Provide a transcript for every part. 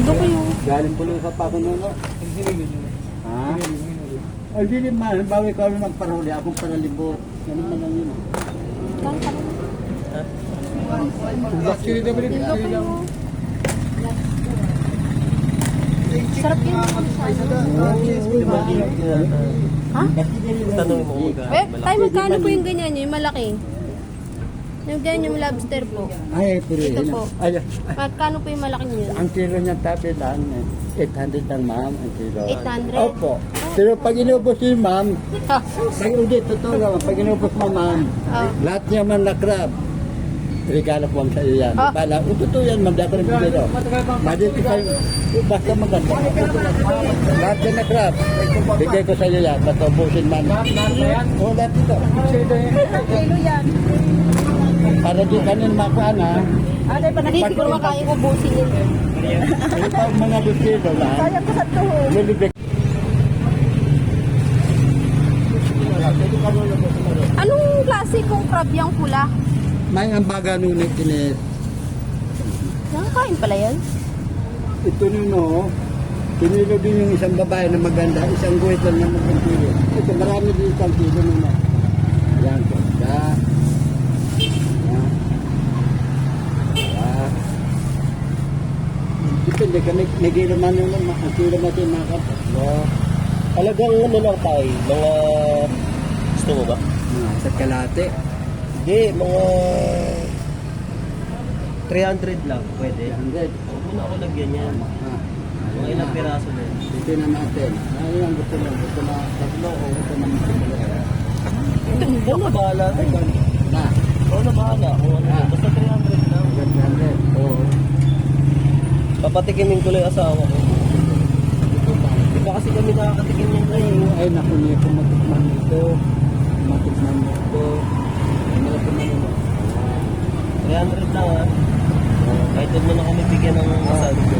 Doon kayo. Galing po sa Pakununo. Ha? Ay, hindi man. Bawi ko ako magparuli. Akong paralibot. Ganun man lang yun. Sarap yun. Ha? Tanong mo kung Tayo magkano po yung ganyan yung malaki? Yung ganyan yung lobster po. Ay, pero Ito yun. po. Ay, Magkano po yung malaki niyo? ang kilo niya tabi lang. 800 lang, ma'am. Ang kilo. 800? Opo. Pero pag inubos yun, ma'am, Ha? pag ulit, totoo naman, pag inubos mo, ma'am, Oh. lahat niya man na crab, regalo ko ang sa iyo yan. Ah. Bala, totoo yan, ma'am, dati rin dito. Madito kayo, basta maganda. Lahat yan na crab, bigay ko sa iyo yan, basta ubusin, ma'am. Oo, lahat ito. Kilo yan. Para di kanin makuhaan, ha? Hindi siguro makaya ko busin yun. Ay, pag mga dito lang, Sayang ko sa tuhod. lulubig. Anong klase kong crab yung pula? May ang baga nunit kinis. Nakakain pala yan? Ito nyo, no? Pinilo din yung isang babae na maganda, isang guhit lang na magkantilo. Ito, marami din isang kilo nyo. Ayan, ganda. Ayan. Ayan. Depende ka, may kilo man yung ang kilo man yung mga kapatlo. Talagang ano lang tayo, mga... Gusto mo ba? Sa kalate. Hindi, mga... 300 lang, pwede. 100. Huwag mo na ako lagyan yan. Mga ilang piraso na yun. Ito na natin. Ano yung gusto mo? Gusto na tatlo o gusto na magkakalo? Ikaw na bahala. Na. Ikaw na bahala. Kung ano, basta 300 lang. 100. Oo. Papatikimin ko lang yung asawa ko. Iba kasi kami nakakatikim ng kayo. Ay, naku niya kung matikman ito. Matikman mo ito. Ay, matikman mo. 300 lang ha. Kahit doon mo na kami bigyan ng asawa ko.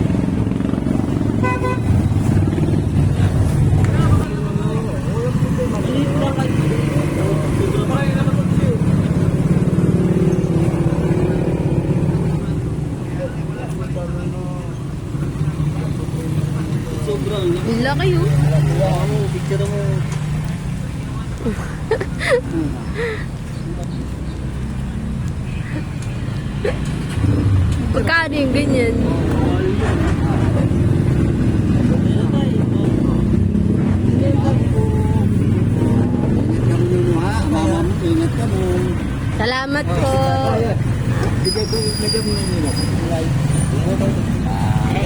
Sobrang Laki yun. kuha mo, picture mo. Magkano yung ganyan? Ingat ha. Mama mo, ingat ka mo. Salamat po. Bigay ko, bigay mo na nila.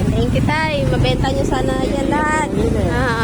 Thank you, tay. Mabenta nyo sana yan lahat. Ah.